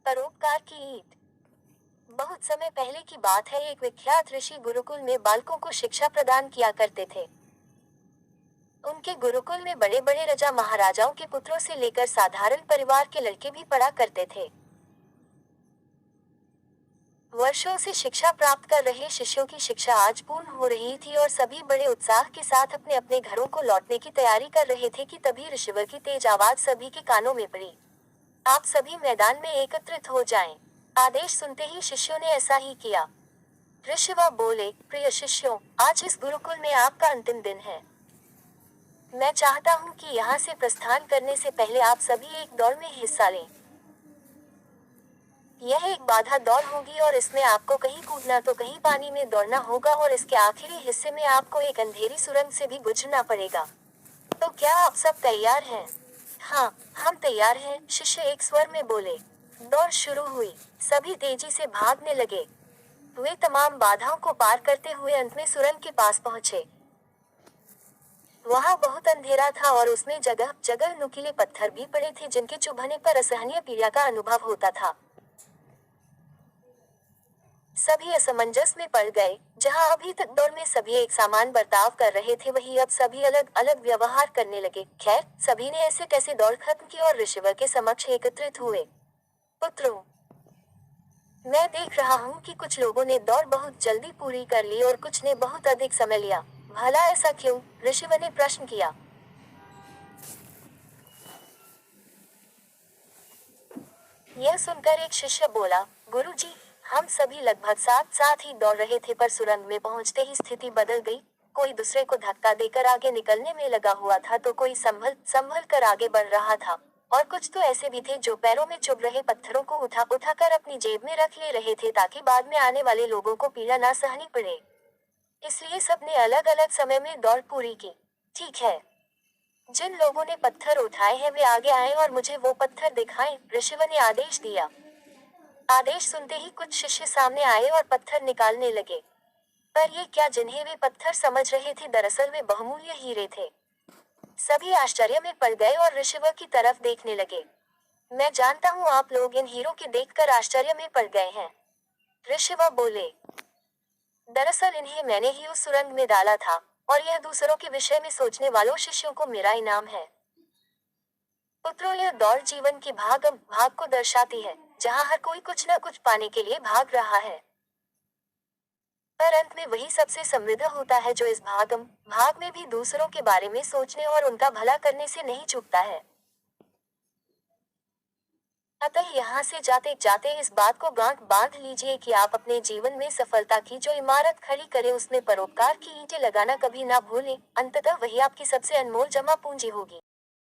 परोपकार की ईट। बहुत समय पहले की बात है, एक विख्यात ऋषि गुरुकुल में बालकों को शिक्षा प्रदान किया करते थे। उनके गुरुकुल में बड़े बड़े राजा महाराजाओं के पुत्रों से लेकर साधारण परिवार के लड़के भी पढ़ा करते थे। वर्षों से शिक्षा प्राप्त कर रहे शिष्यों की शिक्षा आज पूर्ण हो रही थी और सभी बड़े उत्साह के साथ अपने अपने घरों को लौटने की तैयारी कर रहे थे कि तभी ऋषिवर की तेज आवाज सभी के कानों में पड़ी। आप सभी मैदान में एकत्रित हो जाएं। आदेश सुनते ही शिष्यों ने ऐसा ही किया। ऋषिवर बोले, प्रिय शिष्यों, आज इस गुरुकुल में आपका अंतिम दिन है। मैं चाहता हूँ कि यहाँ से प्रस्थान करने से पहले आप सभी एक दौड़ में हिस्सा लें। यह एक बाधा दौड़ होगी और इसमें आपको कहीं कूदना तो कहीं पानी में दौड़ना होगा और इसके आखिरी हिस्से में आपको एक अंधेरी सुरंग से भी गुजरना पड़ेगा। तो क्या आप सब तैयार हैं? हाँ, हम तैयार हैं, शिष्य एक स्वर में बोले। दौड़ शुरू हुई। सभी तेजी से भागने लगे। वे तमाम बाधाओं को पार करते हुए अंत में सुरंग के पास पहुंचे। वहां बहुत अंधेरा था और उसमें जगह जगह नुकीले पत्थर भी पड़े थे जिनके चुभने पर असहनीय पीड़ा का अनुभव होता था। सभी असमंजस में पड़ गए। जहां अभी तक दौड़ में सभी एक समान बर्ताव कर रहे थे, वही अब सभी अलग अलग व्यवहार करने लगे। खैर, सभी ने ऐसे तैसे दौड़ खत्म की और ऋषिवर के समक्ष एकत्रित हुए। पुत्रों, मैं देख रहा हूँ कि कुछ लोगों ने दौड़ बहुत जल्दी पूरी कर ली और कुछ ने बहुत अधिक समय लिया। भला ऐसा क्यों? ऋषिवर ने प्रश्न किया। यह सुनकर एक शिष्य बोला, गुरुजी, हम सभी लगभग साथ साथ ही दौड़ रहे थे, पर सुरंग में पहुंचते ही स्थिति बदल गई। कोई दूसरे को धक्का देकर आगे निकलने में लगा हुआ था तो कोई संभल संभल कर आगे बढ़ रहा था, और कुछ तो ऐसे भी थे जो पैरों में चुभ रहे पत्थरों को उठा उठा कर अपनी जेब में रख ले रहे थे ताकि बाद में आने वाले लोगों को पीड़ा ना सहनी पड़े। इसलिए सबने अलग अलग समय में दौड़ पूरी की। ठीक है, जिन लोगों ने पत्थर उठाए हैं वे आगे आए और मुझे वो पत्थर दिखाएं, ऋषिवर ने आदेश दिया। आदेश सुनते ही कुछ शिष्य सामने आए और पत्थर निकालने लगे। पर ये क्या, जिन्हें वे पत्थर समझ रहे थे दरअसल वे बहुमूल्य हीरे थे। सभी आश्चर्य में पड़ गए और ऋषिवर की तरफ देखने लगे। मैं जानता हूँ आप लोग इन हीरों के देखकर आश्चर्य में पड़ गए हैं। ऋषिवर बोले, दरअसल इन्हें मैंने ही उस सुरंग में डाला था, और यह दूसरों के विषय में सोचने वालों शिष्यों को मेरा इनाम है। पुत्रों, यह दौड़ जीवन की भाग को दर्शाती है, जहाँ हर कोई कुछ न कुछ पाने के लिए भाग रहा है। पर अंत में वही सबसे समृद्ध होता है जो इस भाग में भी दूसरों के बारे में सोचने और उनका भला करने से नहीं चूकता है। अतः यहाँ से जाते जाते इस बात को गांठ बांध लीजिए कि आप अपने जीवन में सफलता की जो इमारत खड़ी करे उसमें परोपकार की ईंटें लगाना कभी ना भूलें। अंततः वही आपकी सबसे अनमोल जमा पूंजी होगी।